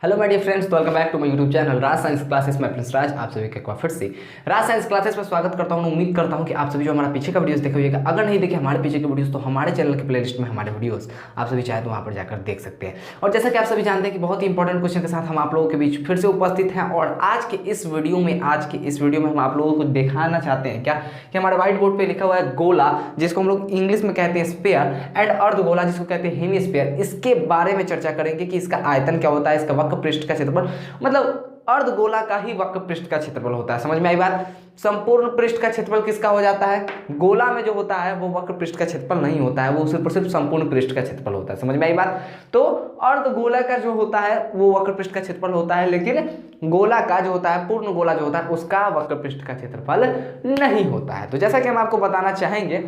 Hello my dear friends, welcome back to my YouTube channel Raj science classes में Prince Raj आप सभी का एक बार फिर से राज साइंस क्लासेस में स्वागत करता हूं। उम्मीद करता हूं कि आप सभी जो हमारा पीछे का वीडियोस देखे होगा, अगर नहीं देखे हमारे पीछे के वीडियोस तो हमारे चैनल के प्लेलिस्ट में हमारे वीडियोस आप सभी चाहे तो वहां पर जाकर देख सकते हैं। और जैसा कि आप सभी जानते हैं कि बहुत ही इंपॉर्टेंट क्वेश्चन के साथ हम आप लोगों के बीच फिर से उपस्थित हैं। और आज के इस वीडियो में हम आप लोगों को दिखाना चाहते हैं क्या कि हमारे व्हाइट बोर्ड पर लिखा हुआ है गोला, जिसको हम लोग इंग्लिश में कहते हैं स्फीयर, एंड अर्धगोला जिसको कहते हैं हेमिस्फीयर। इसके बारे में चर्चा करेंगे कि इसका आयतन क्या होता है, इसका वक्र पृष्ठ का क्षेत्रफल, मतलब अर्धगोला का ही वक्र पृष्ठ का क्षेत्रफल होता है। समझ में आई बात? संपूर्ण पृष्ठ का क्षेत्रफल किसका हो जाता है? गोला में जो होता है वो वक्र पृष्ठ का क्षेत्रफल नहीं होता है, वो सिर्फ और सिर्फ संपूर्ण पृष्ठ का क्षेत्रफल होता है। समझ में आई बात? तो अर्धगोला का जो होता है वो वक्र पृष्ठ का क्षेत्रफल होता है, लेकिन गोला का जो होता है, पूर्ण गोला जो होता है, उसका वक्र पृष्ठ का क्षेत्रफल नहीं होता है। तो जैसा कि हम आपको बताना चाहेंगे,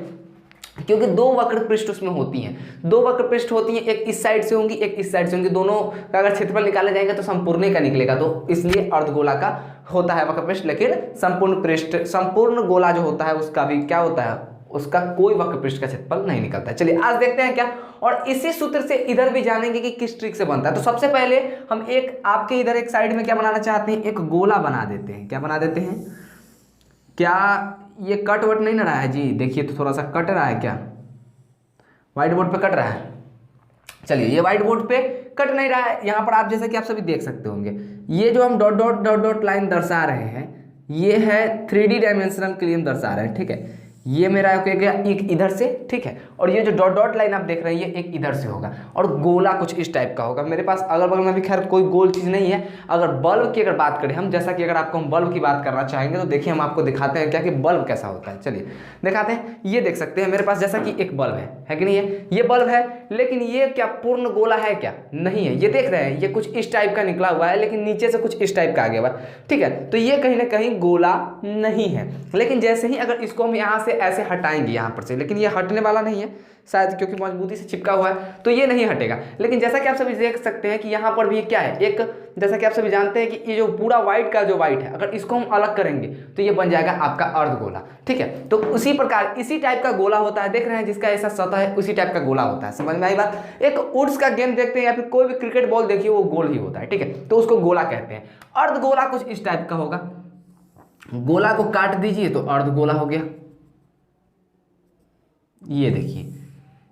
क्योंकि दो वक्र पृष्ठ उसमें होती हैं, दो वक्र पृष्ठ होती हैं, एक इस साइड से होंगी एक इस साइड से होंगी, दोनों का अगर क्षेत्रफल निकाला जाएगा तो संपूर्ण का निकलेगा, तो इसलिए अर्धगोला का होता है वक्र पृष्ठ। लेकिन संपूर्ण गोला जो होता है उसका भी क्या होता है, उसका कोई वक्र पृष्ठ का क्षेत्रफल नहीं निकलता है। चलिए आज देखते हैं क्या, और इसी सूत्र से इधर भी जानेंगे कि किस ट्रिक से बनता है। तो सबसे पहले हम एक आपके इधर एक साइड में क्या बनाना चाहते हैं, एक गोला बना देते हैं। क्या बना देते हैं? क्या ये कट वट नहीं ना रहा है जी? देखिए तो थोड़ा सा कट रहा है क्या? व्हाइट बोर्ड पे कट रहा है? चलिए, ये व्हाइट बोर्ड पे कट नहीं रहा है। यहाँ पर आप जैसा कि आप सभी देख सकते होंगे, ये जो हम dot dot dot dot line दर्शा रहे हैं ये है 3D डायमेंशनल के लिए हम दर्शा रहे हैं। ठीक है, ये मेरा क्या गया, एक इधर से, ठीक है, और ये जो डॉट डॉट लाइन आप देख रहे हैं ये एक इधर से होगा, और गोला कुछ इस टाइप का होगा। मेरे पास अगल बगल में भी खैर कोई गोल चीज़ नहीं है। अगर बल्ब की अगर बात करें हम, जैसा कि अगर आपको हम बल्ब की बात करना चाहेंगे तो देखिए हम आपको दिखाते हैं क्या कि बल्ब कैसा होता है। चलिए दिखाते हैं। ये देख सकते हैं मेरे पास जैसा कि एक बल्ब है कि नहीं है? ये बल्ब है, लेकिन ये क्या पूर्ण गोला है? क्या नहीं है। ये देख रहे हैं, ये कुछ इस टाइप का निकला हुआ है, लेकिन नीचे से कुछ इस टाइप का आ गया हुआ। ठीक है, तो ये कहीं ना कहीं गोला नहीं है। लेकिन जैसे ही अगर इसको हम यहाँ से ऐसे हटाएंगे यहाँ पर से, लेकिन ये हटने वाला नहीं है शायद, क्योंकि मजबूती से चिपका हुआ है तो ये नहीं हटेगा। लेकिन जैसा कि आप सभी देख सकते हैं कि यहाँ पर भी क्या है, एक जैसा कि आप सभी जानते हैं कि ये जो पूरा व्हाइट का जो व्हाइट है, अगर इसको हम अलग करेंगे तो ये बन जाएगा आपका अर्धगोला। ठीक है, तो उसी प्रकार इसी टाइप का गोला होता है, देख रहे हैं जिसका ऐसा सतह है, उसी टाइप का गोला होता है। समझ में आई बात? एक वुड्स का गेंद देखते हैं या फिर कोई भी क्रिकेट बॉल देखिए, वो गोल ही होता है। ठीक है, तो उसको गोला कहते हैं। अर्धगोला कुछ इस टाइप का होगा। गोला को काट दीजिए तो अर्धगोला हो गया। ये देखिए,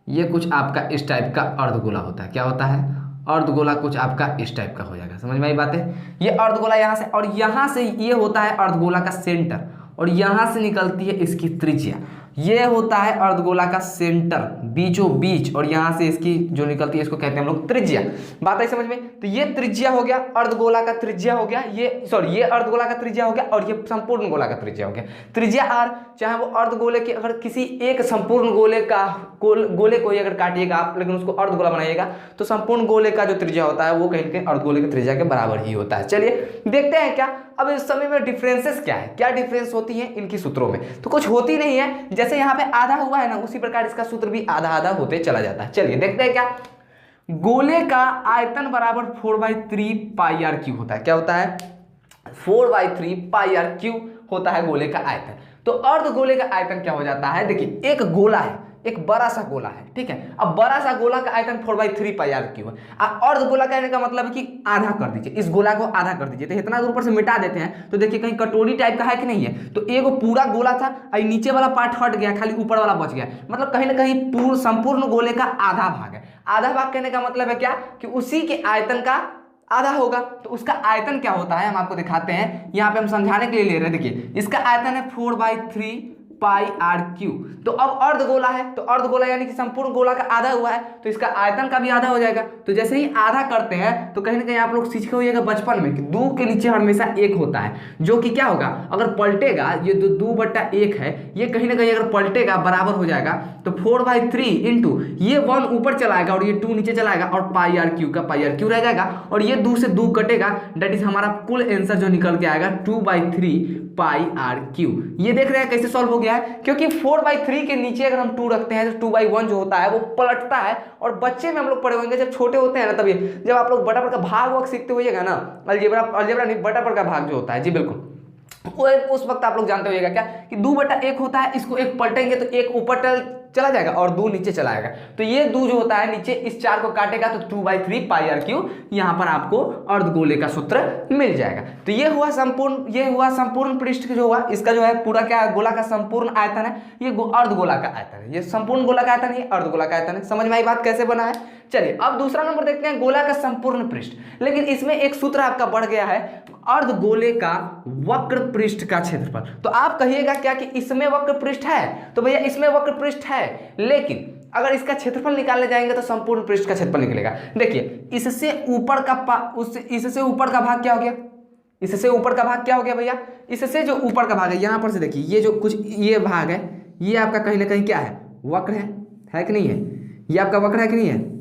ये कुछ आपका इस टाइप का अर्धगोला होता है। क्या होता है? अर्धगोला कुछ आपका इस टाइप का हो जाएगा। समझ में आई बात है? ये अर्धगोला यहाँ से, और यहाँ से ये होता है अर्धगोला का सेंटर, और यहाँ से निकलती है इसकी त्रिज्या। ये होता है अर्धगोला का सेंटर बीचों बीच, और यहाँ से इसकी जो निकलती है इसको कहते हैं हम लोग त्रिज्या। बात आई समझ में? तो ये त्रिज्या हो गया, अर्धगोला का त्रिज्या हो गया, ये अर्धगोला का त्रिज्या हो गया, और ये संपूर्ण गोला का त्रिज्या हो गया। त्रिज्या आर, चाहे वो अर्धगोले के, अगर किसी एक संपूर्ण गोले को ही अगर काटिएगा आप, लेकिन उसको अर्धगोला बनाइएगा तो संपूर्ण गोले का जो त्रिज्या होता है वो कहीं ना कहीं अर्धगोले की त्रिज्या के बराबर ही होता है। चलिए देखते हैं क्या अब इस समय में डिफरेंसेस क्या है, क्या डिफरेंस होती है इनकी सूत्रों में। तो कुछ होती नहीं है, जैसे यहाँ पे आधा हुआ है ना, उसी प्रकार इसका सूत्र भी आधा आधा होते चला जाता है। चलिए देखते हैं क्या। गोले का आयतन बराबर 4/3 पाई आर क्यू होता है। क्या होता है? 4/3 पाई आर क्यू होता है गोले का आयतन। तो अर्धगोले का आयतन क्या हो जाता है? देखिए, एक गोला है, एक बड़ा सा गोला है, ठीक है। अब बड़ा सा गोला का आयतन 4/3 पाई आर क्यू है। अर्धगोला कहने का मतलब है कि आधा कर दीजिए, इस गोला को आधा कर दीजिए। तो इतना दूर पर से मिटा देते हैं तो देखिए कहीं कटोरी टाइप का है कि नहीं है। तो एक पूरा गोला था, नीचे वाला पार्ट हट गया, खाली ऊपर वाला बच गया, मतलब कहीं ना कहीं संपूर्ण गोले का आधा भाग है। आधा भाग कहने का मतलब है क्या कि उसी के आयतन का आधा होगा। तो उसका आयतन क्या होता है हम आपको दिखाते हैं, यहाँ पे हम समझाने के लिए ले रहे हैं। देखिए, इसका आयतन है 4/3 पाई आर क्यू। तो अब अर्धगोला है, तो अर्धगोला यानी कि संपूर्ण गोला का आधा हुआ है, तो इसका आयतन का भी आधा हो जाएगा। तो जैसे ही आधा करते हैं तो कहीं ना कहीं आप लोग सीखे होइएगा बचपन में कि 2 के नीचे हमेशा 1 होता है, जो कि क्या होगा, अगर पलटेगा, ये 2/1 है, ये कहीं ना कहीं अगर पलटेगा बराबर हो जाएगा। तो 4/3 इंटू ये 1 ऊपर चलाएगा और ये 2 नीचे चलाएगा, और पाई आर क्यू का पाई आर क्यू रह जाएगा, और ये 2 से 2 कटेगा, डेट इज हमारा कुल आंसर जो निकल के आएगा 2/3 पाई आर क्यू। ये देख रहे हैं कैसे सॉल्व हो गया है, क्योंकि 4/3 के नीचे अगर हम 2 रखते हैं तो 2/1 जो होता है वो पलटता है। और बच्चे में हम लोग पढ़े होंगे, जब छोटे होते हैं ना, तभी जब आप लोग बटा का भाग वक्त सीखते होइएगा ना, अलजेब्रा नहीं, बटा का भाग जो होता है, जी बिल्कुल, वो उस वक्त आप लोग जानते होइएगा क्या कि 2/1 होता है। इसको 1 पलटेंगे तो 1 ऊपर चला जाएगा और 2 नीचे चला आएगा। तो ये 2 जो होता है नीचे इस 4 को काटेगा तो 2/3 पाई आर क्यू यहाँ पर आपको अर्धगोले का सूत्र मिल जाएगा। तो ये हुआ संपूर्ण पृष्ठ जो हुआ, इसका जो है पूरा क्या गोला का संपूर्ण आयतन है, ये अर्धगोला का आयतन है। ये संपूर्ण गोला का आयतन है, अर्धगोला का आयतन है। समझ में आई बात कैसे बना है। चलिए अब दूसरा नंबर देखते हैं, गोला का संपूर्ण पृष्ठ। लेकिन इसमें एक सूत्र आपका बढ़ गया है, अर्धगोले का वक्र पृष्ठ का क्षेत्रफल। तो आप कहिएगा क्या कि इसमें वक्र पृष्ठ है, तो भैया इसमें वक्र पृष्ठ है, लेकिन अगर इसका क्षेत्रफल निकालने जाएंगे तो संपूर्ण पृष्ठ का क्षेत्रफल निकलेगा। देखिए इससे ऊपर का भाग क्या हो गया, इससे ऊपर का भाग क्या हो गया भैया, इससे जो ऊपर का भाग है यहां पर से देखिए ये जो कुछ ये भाग है, ये आपका कहीं ना कहीं क्या है, वक्र है कि नहीं है, ये आपका वक्र है कि नहीं है।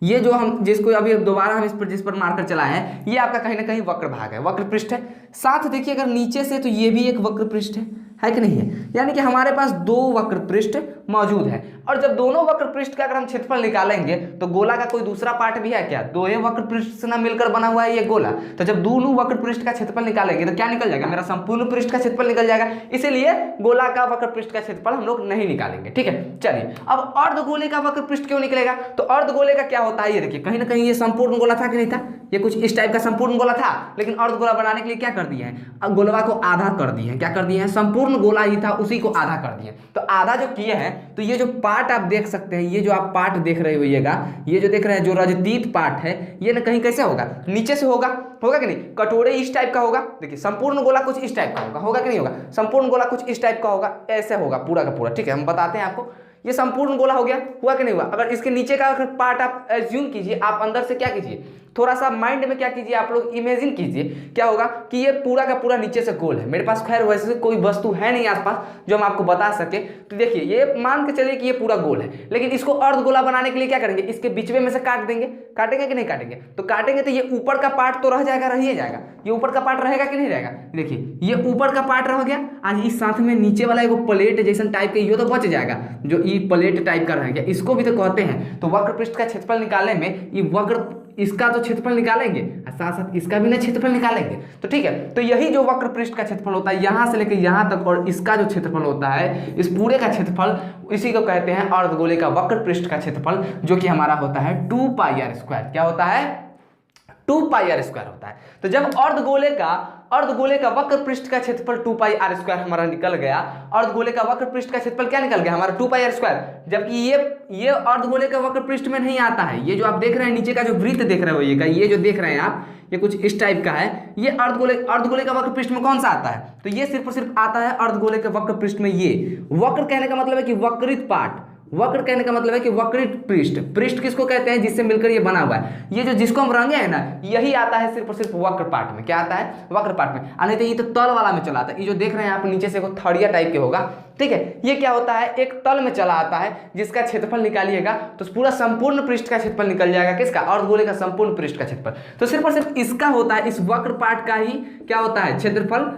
ये जो हम जिसको अभी दोबारा हम जिस पर मार्कर चलाए हैं, ये आपका कहीं ना कहीं वक्र भाग है, वक्र पृष्ठ है। साथ देखिए अगर नीचे से तो ये भी एक वक्र पृष्ठ है कि नहीं है, यानी कि हमारे पास 2 वक्र पृष्ठ मौजूद है। और जब दोनों वक्र पृष्ठ का अगर हम क्षेत्रफल निकालेंगे तो गोला का कोई दूसरा पार्ट भी है क्या, 2 वक्र पृष्ठ से ना मिलकर बना हुआ है ये गोला। तो जब दोनों वक्र पृष्ठ का क्षेत्रफल निकालेंगे तो क्या निकल जाएगा, मेरा संपूर्ण पृष्ठ का क्षेत्रफल निकल जाएगा। इसीलिए गोला का वक्र पृष्ठ का क्षेत्रफल हम लोग नहीं निकालेंगे। ठीक है, चलिए अब अर्धगोले का वक्र पृष्ठ क्यों निकलेगा। तो अर्धगोले का क्या होता है, ये देखिए कहीं ना कहीं ये संपूर्ण गोला था कि नहीं था, ये कुछ इस टाइप का संपूर्ण गोला था, लेकिन अर्धगोला बनाने के लिए क्या कर दिए हैं, गोलवा को आधा कर दिए हैं। क्या कर दिए हैं, संपूर्ण गोला ही था उसी को आधा कर दिए। तो आधा जो किए हैं, तो ये जो पार्ट आप देख सकते हैं, ये जो आप पार्ट देख रहे होइएगा, ये जो देख रहे हैं जो रजतीत पार्ट है, ये ना कहीं कैसे होगा, नीचे से होगा कि नहीं, कटोरे इस टाइप का होगा। देखिए संपूर्ण गोला कुछ इस टाइप का होगा कि नहीं होगा, संपूर्ण गोला कुछ इस टाइप का होगा, ऐसे होगा पूरा का पूरा। ठीक है, हम बताते हैं आपको, ये संपूर्ण गोला हो गया, हुआ कि नहीं हुआ। अगर इसके नीचे का पार्ट आप एज्यूम कीजिए, आप अंदर से क्या कीजिए, थोड़ा सा माइंड में क्या कीजिए, आप लोग इमेजिन कीजिए क्या होगा कि ये पूरा का पूरा नीचे से गोल है। मेरे पास खैर वैसे कोई वस्तु है नहीं आसपास जो हम आपको बता सके। तो देखिए ये मान के चलिए कि ये पूरा गोल है, लेकिन इसको अर्धगोला बनाने के लिए क्या करेंगे, इसके बीच में से काट देंगे। काटेंगे कि नहीं काटेंगे, तो काटेंगे तो ये ऊपर का पार्ट तो रह जाएगा, रह ही जाएगा। ये ऊपर का पार्ट रहेगा कि नहीं रहेगा, देखिए ये ऊपर का पार्ट रह गया, आज इस साथ में नीचे वाला एक प्लेट जैसन टाइप का ये तो बच जाएगा, जो ये प्लेट टाइप का रह गया, इसको भी तो कहते हैं। तो वक्र पृष्ठ का क्षेत्रफल निकालने में ये वक्र इसका तो क्षेत्रफल निकालेंगे, साथ साथ इसका भी ना क्षेत्रफल निकालेंगे। तो ठीक है, तो यही जो वक्र पृष्ठ का क्षेत्रफल होता है यहां से लेकर यहां तक, और इसका जो क्षेत्रफल होता है इस पूरे का क्षेत्रफल, इसी को कहते हैं अर्धगोले का वक्र पृष्ठ का क्षेत्रफल, जो कि हमारा होता है 2 पाई आर स्क्वायर। क्या होता है, 2 पाई आर स्क्वायर होता है। तो जब अर्धगोले का वक्र पृष्ठ का क्षेत्रफल 2 पाई आर स्क्वायर हमारा निकल गया, अर्धगोले का वक्र पृष्ठ का क्षेत्रफल क्या निकल गया हमारा 2 पाई आर स्क्वायर, जबकि ये अर्धगोले का वक्र पृष्ठ में नहीं आता है। ये जो आप देख रहे हैं नीचे का जो वृत्त देख रहे होइएगा, ये जो देख रहे हैं आप, ये कुछ इस टाइप का है, ये अर्धगोले का वक्र पृष्ठ में कौन सा आता है, तो ये सिर्फ और सिर्फ आता है अर्धगोले के वक्र पृष्ठ में। ये वक्र कहने का मतलब है कि वक्रित पार्ट, वक्र कहने का मतलब है कि वक्रित पृष्ठ। पृष्ठ किसको कहते हैं, जिससे मिलकर ये बना हुआ है। ये जो जिसको हम रंगे हैं ना, यही आता है सिर्फ और सिर्फ वक्र पार्ट में। क्या आता है, वक्र पार्ट में। नहीं तो ये तो तल वाला में चला आता है। ये जो देख रहे हैं आप नीचे से थड़िया टाइप के होगा, ठीक है, ये क्या होता है, एक तल में चला आता है, जिसका क्षेत्रफल निकालिएगा तो पूरा संपूर्ण पृष्ठ का क्षेत्रफल निकल जाएगा। किसका, अर्धगोले का संपूर्ण पृष्ठ का क्षेत्रफल। तो सिर्फ और सिर्फ इसका होता है, इस वक्र पार्ट का ही क्या होता है, क्षेत्रफल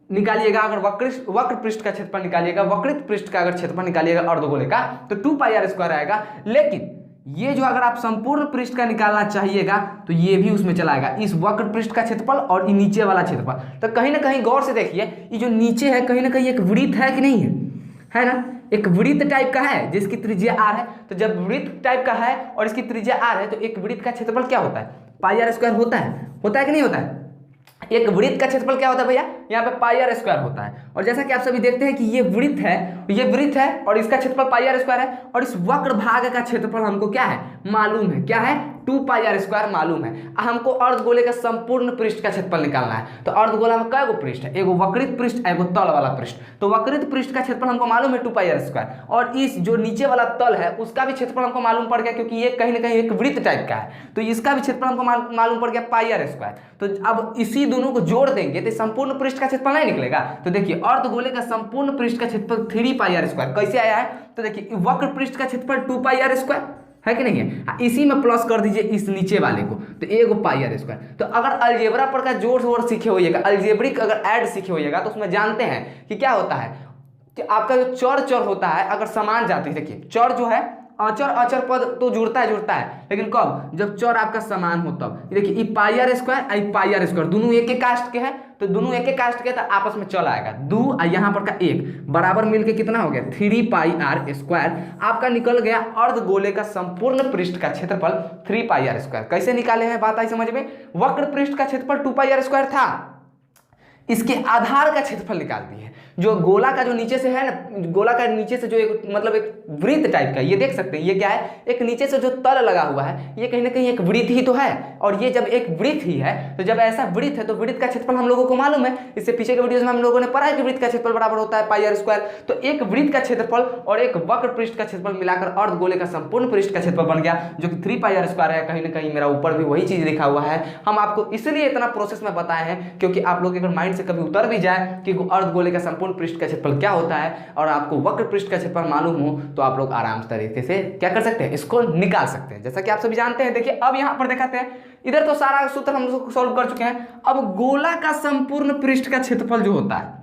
निकालिएगा। अगर वक्र पृष्ठ का क्षेत्रफल निकालिएगा, वक्रित पृष्ठ का अगर क्षेत्रफल निकालिएगा अर्धगोले का, तो 2 पाई आर स्क्वायर आएगा। लेकिन ये जो अगर आप संपूर्ण पृष्ठ का निकालना चाहिएगा तो ये भी उसमें चला आएगा, इस वक्र पृष्ठ का क्षेत्रफल और ये नीचे वाला क्षेत्रफल। तो कहीं ना कहीं गौर से देखिए, ये जो नीचे है कहीं ना कहीं एक वृत्त है कि नहीं है ना, एक वृत्त टाइप का है जिसकी त्रिज्या r है। तो जब वृत्त टाइप का है और इसकी त्रिज्या r है, तो एक वृत्त का क्षेत्रफल क्या होता है, पाई आर स्क्वायर होता है कि नहीं होता है। एक वृत्त का क्षेत्रफल क्या होता है भैया, यहाँ पे पाई आर स्क्वायर होता है। और जैसा कि आप सभी देखते हैं कि ये वृत्त है और इसका क्षेत्रफल पाई आर स्क्वायर है, और इस वक्र भाग का क्षेत्रफल हमको क्या है, मालूम है। क्या है, 2 पाई आर स्क्वायर मालूम है। हमको अर्धगोले का संपूर्ण पृष्ठ का क्षेत्रफल निकालना है। तो अर्धगोला में कई गो पृष्ठ है, एगो वक्रित पृष्ठ, एगो तल वाला पृष्ठ। तो वक्रित पृष्ठ का क्षेत्रफल हमको मालूम है 2 पाई आर स्क्वायर, और इस जो नीचे वाला तल है उसका भी क्षेत्रफल हमको मालूम पड़ गया, क्योंकि ये कहीं ना कहीं एक वृत्त टाइप का है। तो इसका भी क्षेत्रफल हमको मालूम पड़ गया पाई आर स्क्वायर। तो अब इसी दोनों को जोड़ देंगे तो संपूर्ण पृष्ठ का क्षेत्रफल नहीं निकलेगा। तो देखिए अर्धगोले का संपूर्ण पृष्ठ का क्षेत्रफल 3 पाई आर स्क्वायर कैसे आया है, तो देखिए वक्र पृष्ठ का क्षेत्रफल 2 पाई आर स्क्वायर है कि नहीं है, इसी में प्लस कर दीजिए इस नीचे वाले को, तो एगो पाई आर स्क्वायर। तो अगर अलजेब्रा पर का जोड़ सीखे होइएगा, अलजेब्रिक अगर ऐड सीखे होइएगा, तो उसमें जानते हैं कि क्या होता है कि आपका जो चर होता है अगर समान जाति, देखिए चर जो है अचर पद तो जुड़ता है, लेकिन कब, जब चर आपका समान हो तब। देखिए pi r square pi r square दोनों एक कास्ट के हैं, तो दोनों एक एक कास्ट किया तो आपस में चल आएगा। 2 और यहाँ पर का 1 बराबर मिलके कितना हो गया 3 पाई आर स्क्वायर। आपका निकल गया अर्धगोले का संपूर्ण पृष्ठ का क्षेत्रफल 3 पाई आर स्क्वायर। कैसे निकाले हैं बात आई समझ में। वक्र पृष्ठ का क्षेत्रफल 2 पाई आर स्क्वायर था, इसके आधार का क्षेत्रफल निकाल दिए। जो गोला का जो नीचे से है ना, गोला का नीचे से जो एक मतलब एक वृत्त टाइप का, ये देख सकते हैं ये क्या है, एक नीचे से जो तल लगा हुआ है, ये कहीं ना कहीं एक वृत्त ही तो है। और ये जब एक वृत्त ही है तो जब ऐसा वृत्त है तो वृत्त का क्षेत्रफल हम लोगों को मालूम है, इससे पीछे के वीडियोस में हम लोगों ने पढ़ा है कि वृत्त का क्षेत्रफल बराबर होता है पाई आर स्क्वायर। तो एक वृत्त का क्षेत्रफल और एक वक्र पृष्ठ का क्षेत्रफल मिलाकर अर्धगोले का संपूर्ण पृष्ठ का क्षेत्रफल बन गया, जो कि 3 पाई आर स्क्वायर है। कहीं ना कहीं मेरा ऊपर भी वही चीज लिखा हुआ है। हम आपको इसलिए इतना प्रोसेस में बताए हैं क्योंकि आप लोग अगर माइंड से कभी उतर भी जाए कि अर्धगोले का संपूर्ण पृष्ठ का क्षेत्रफल क्या होता है और आपको वक्र पृष्ठ का क्षेत्रफल मालूम हो तो आप लोग आराम तरीके से क्या कर सकते हैं, इसको निकाल सकते हैं, जैसा कि आप सभी जानते हैं। देखिए अब यहां पर दिखाते हैं, इधर तो सारा सूत्र हम लोग सॉल्व कर चुके हैं। अब गोला का संपूर्ण पृष्ठ का क्षेत्रफल जो होता है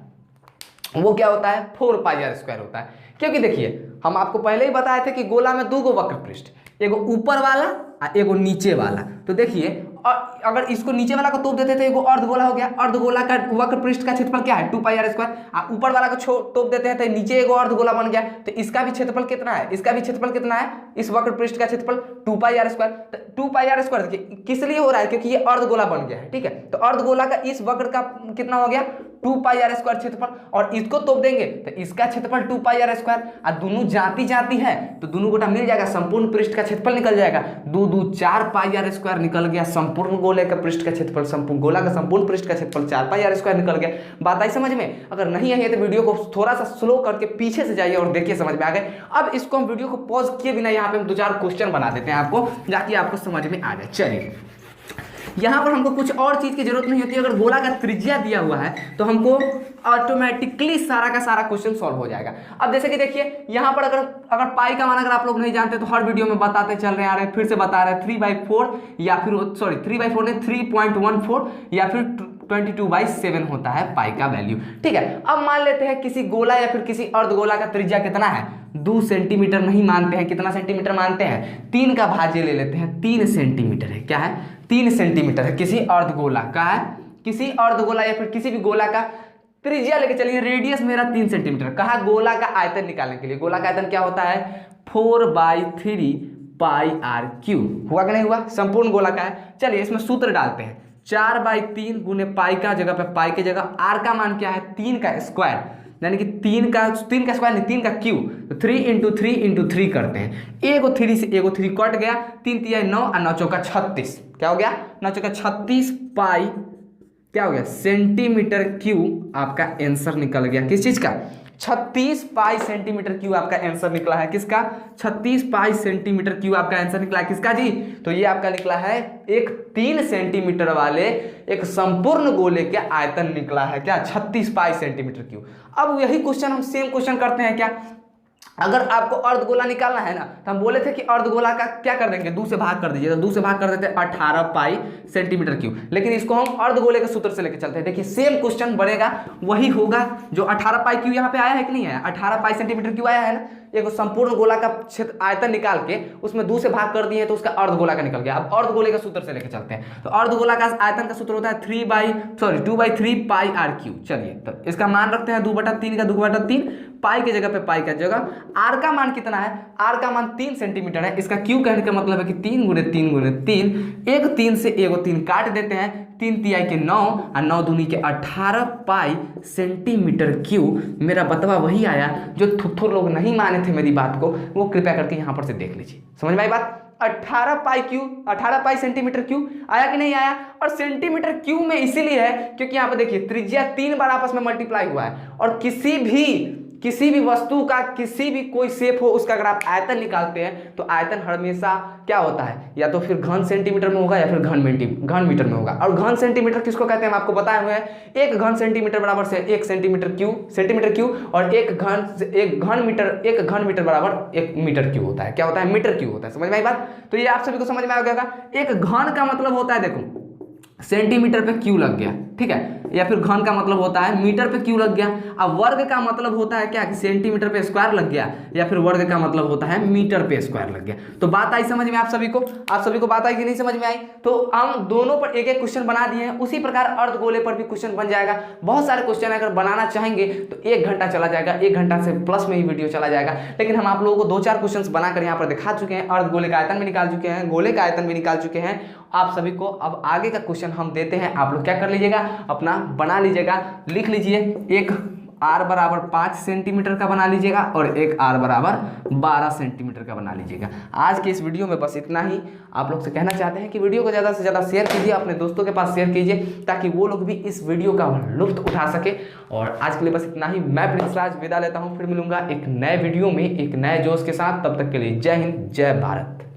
वो क्या होता है 4 पाई आर स्क्वायर होता है। क्योंकि देखिए हम आपको पहले ही बताए थे कि गोला में 2 वक्र पृष्ठ, एगो ऊपर वाला और एगो नीचे वाला। तो देखिए और अगर इसको नीचे वाला को तोप देते तो एगो अर्धगोला हो गया। अर्धगोला का वक्र पृष्ठ का क्षेत्रफल क्या है 2 पाई आर स्क्वायर। ऊपर वाला को तोप देते हैं तो नीचे एगो अर्धगोला बन गया। तो इसका भी क्षेत्रफल कितना है, इसका भी क्षेत्रफल कितना है, इस वक्र पृष्ठ का क्षेत्रफल 2 पाई आर स्क्वायर। तो 2 पाई आर स्क्वायर देखिए किस लिए हो रहा है, क्योंकि ये अर्धगोला बन गया है। ठीक है, तो अर्धगोला का इस वक्र का कितना हो गया 2 पाई आर स्क्वायर क्षेत्रफल, और इसको तोप देंगे तो इसका क्षेत्रफल 2 पाई आर स्क्वायर। और दोनों जाती है तो दोनों गोटा मिल जाएगा, संपूर्ण पृष्ठ का क्षेत्रफल निकल जाएगा। 2 2 4 पाई आर स्क्वायर निकल गया। संपूर्ण गोले का पृष्ठ का क्षेत्रफल, संपूर्ण गोला का संपूर्ण पृष्ठ का क्षेत्रफल 4 पाई आर स्क्वायर निकल गया। बात आई समझ में। अगर नहीं आई है तो वीडियो को थोड़ा सा स्लो करके पीछे से जाइए और देखिए समझ में आ गए। अब इसको हम वीडियो को पॉज किए बिना यहाँ पे हम 2-4 क्वेश्चन बना देते हैं आपको, जाके आपको समझ में आ जाए। चलिए यहाँ पर हमको कुछ और चीज की जरूरत नहीं होती। अगर गोला का त्रिज्या दिया हुआ है तो हमको ऑटोमेटिकली सारा का सारा क्वेश्चन सॉल्व हो जाएगा। अब जैसे कि देखिए यहाँ पर अगर पाई का मान अगर आप लोग नहीं जानते तो हर वीडियो में बताते चल रहे हैं, फिर से बता रहे हैं 3/4 या फिर सॉरी 3/4 नहीं 3.14 या फिर 22/7 होता है पाई का वैल्यू। ठीक है, अब मान लेते हैं किसी गोला या फिर किसी अर्धगोला का त्रिज्या कितना है 2 सेंटीमीटर नहीं मानते हैं, कितना सेंटीमीटर मानते हैं 3 का भाज्य ले लेते हैं, 3 सेंटीमीटर है। क्या है 3 सेंटीमीटर है किसी अर्धगोला का है, किसी अर्धगोला या फिर किसी भी गोला का त्रिज्या लेके चलिए, रेडियस मेरा 3 सेंटीमीटर। कहा गोला का आयतन निकालने के लिए। गोला का आयतन क्या होता है 4/3 पाई आर क्यूब। हुआ कि नहीं हुआ, संपूर्ण गोला का है। चलिए इसमें सूत्र डालते हैं, 4/3 गुने पाई का जगह पे पाई की जगह आर का मान क्या है 3 का स्क्वायर, यानी कि 3 का स्क्वायर नहीं 3 का क्यूब। तो 3 × 3 × 3 करते हैं, एगो 3 से एगो 3 कट गया, 3 × 9 और 9 × 36। क्या हो गया 9 × 36 पाई क्या हो गया सेंटीमीटर क्यूब। आपका आंसर निकल गया किस चीज का 36 पाई सेंटीमीटर क्यूब आपका आंसर निकला है। किसका 36 पाई सेंटीमीटर क्यूब आपका आंसर निकला है। किसका जी, तो ये आपका निकला है एक 3 सेंटीमीटर वाले एक संपूर्ण गोले के आयतन निकला है क्या 36 पाई सेंटीमीटर क्यूब। अब यही क्वेश्चन हम सेम क्वेश्चन करते हैं क्या, अगर आपको अर्धगोला निकालना है ना तो हम बोले थे कि अर्धगोला का क्या कर देंगे 2 से भाग कर दीजिए, तो 2 से भाग कर देते हैं 18 पाई सेंटीमीटर क्यूब। लेकिन इसको हम अर्धगोले के सूत्र से लेके चलते हैं। देखिए सेम क्वेश्चन बनेगा, वही होगा जो 18 पाई क्यूब यहाँ पे आया है कि नहीं आया, 18 पाई सेंटीमीटर क्यूब आया है ना। एक संपूर्ण गोला का क्षेत्र आयतन निकाल के उसमें 2 से भाग कर दिए तो उसका अर्धगोला का निकल गया। अब अर्धगोले के सूत्र से लेके चलते हैं, तो अर्धगोला का आयतन का सूत्र होता है 2/3 पाई आर क्यूब। चलिए तो इसका मान रखते हैं 2/3 का 2/3 पाई की जगह पे पाई का जगह आर का मान कितना है, आर का मान 3 सेंटीमीटर है। इसका क्यू कहने का मतलब है कि 3 × 3 × 3, एक 3 से एगो 3 काट देते हैं, 3 तिहाई के 9 और 9 दूनी के 18 पाई सेंटीमीटर क्यूब। मेरा बतवा वही आया जो थोड़े लोग नहीं माने थे मेरी बात को, वो कृपया करके यहाँ पर से देख लीजिए। समझ में आई बात, 18 पाई क्यूब 18 पाई सेंटीमीटर क्यूब आया कि नहीं आया। और सेंटीमीटर क्यूब में इसीलिए है क्योंकि यहाँ पर देखिए त्रिज्या 3 बार आपस में मल्टीप्लाई हुआ है, और किसी भी वस्तु का किसी भी कोई शेप हो उसका अगर आप आयतन निकालते हैं तो आयतन हमेशा क्या होता है, या तो फिर घन सेंटीमीटर में होगा या फिर घन मीटर में होगा। और घन सेंटीमीटर किसको कहते हैं हम आपको बताए हुए हैं, 1 घन सेंटीमीटर बराबर से 1 सेंटीमीटर क्यूब, और 1 घन मीटर बराबर 1 मीटर क्यूब होता है। क्या होता है, मीटर क्यूब होता है। समझ में आई बात, तो ये आप सभी को समझ में आ गया। एक घन का मतलब होता है, देखो सेंटीमीटर पे क्यू लग गया, ठीक है, या फिर घन का मतलब होता है मीटर पे क्यों लग गया। अब वर्ग का मतलब होता है क्या कि सेंटीमीटर पे स्क्वायर लग गया, या फिर वर्ग का मतलब होता है मीटर पे स्क्वायर लग गया। तो बात आई समझ में आप सभी को? आप सभी को बात आई कि नहीं समझ में आई? तो हम दोनों पर एक एक क्वेश्चन बना दिए हैं, उसी प्रकार अर्धगोले पर भी क्वेश्चन बन जाएगा। बहुत सारे क्वेश्चन अगर बनाना चाहेंगे तो 1 घंटा चला जाएगा, 1 घंटा से प्लस में ही वीडियो चला जाएगा। लेकिन हम आप लोगों को 2-4 क्वेश्चन बनाकर यहाँ पर दिखा चुके हैं, अर्धगोले का आयतन भी निकाल चुके हैं, गोले का आयतन भी निकाल चुके हैं आप सभी को। अब आगे का क्वेश्चन हम देते हैं, आप लोग क्या कर लीजिएगा, अपना बना लीजिएगा, लिख लीजिए। एक r बराबर 5 सेंटीमीटर का बना लीजिएगा और एक r बराबर 12 सेंटीमीटर का बना लीजिएगा। आज के इस वीडियो में बस इतना ही। आप लोग से कहना चाहते हैं कि वीडियो को ज़्यादा से ज़्यादा शेयर कीजिए, अपने दोस्तों के पास शेयर कीजिए, ताकि वो लोग भी इस वीडियो का लुत्फ उठा सके। और आज के लिए बस इतना ही। मैं प्रिंस राज विदा लेता हूँ, फिर मिलूंगा एक नए वीडियो में एक नए जोश के साथ। तब तक के लिए जय हिंद, जय भारत।